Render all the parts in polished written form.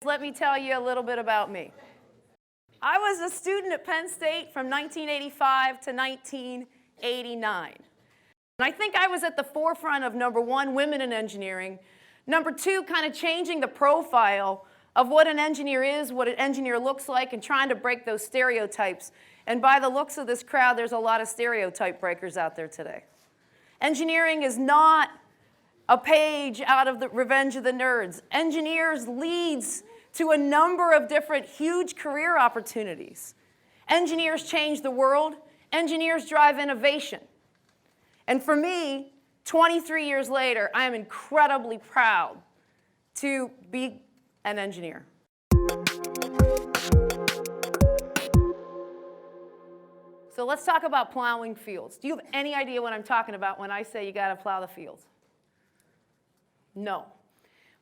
Let me tell you a little bit about me. I was a student at Penn State from 1985 to 1989. And I think I was at the forefront of, number one, women in engineering. Number two, kind of changing the profile of what an engineer is, what an engineer looks like, and trying to break those stereotypes. And by the looks of this crowd, there's a lot of stereotype breakers out there today. Engineering is not a page out of the Revenge of the Nerds. Engineers leads to a number of different huge career opportunities. Engineers change the world. Engineers drive innovation. And for me, 23 years later, I am incredibly proud to be an engineer. So let's talk about plowing fields. Do you have any idea what I'm talking about when I say you got to plow the fields? No.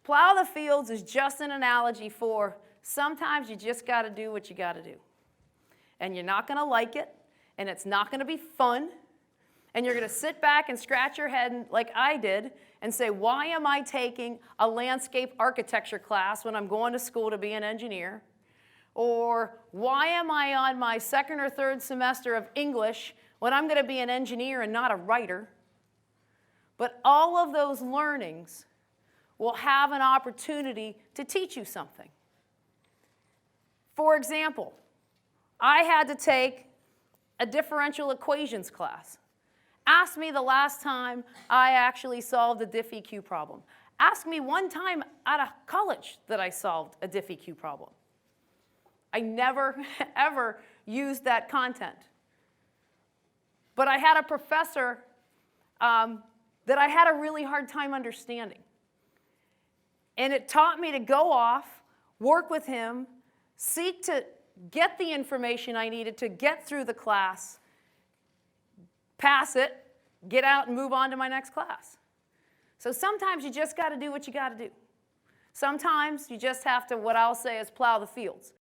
Plow the fields is just an analogy for sometimes you just got to do what you got to do. And you're not going to like it, and it's not going to be fun, and you're going to sit back and scratch your head like I did and say, why am I taking a landscape architecture class when I'm going to school to be an engineer? Or why am I on my second or third semester of English when I'm going to be an engineer and not a writer? But all of those learnings will have an opportunity to teach you something. For example, I had to take a differential equations class. Ask me the last time I actually solved a diff-EQ problem. Ask me one time out of college that I solved a diff-EQ problem. I never, ever used that content. But I had a professor that I had a really hard time understanding. And it taught me to go off, work with him, seek to get the information I needed to get through the class, pass it, get out and move on to my next class. So sometimes you just got to do what you got to do. Sometimes you just have to, what I'll say is, plow the fields.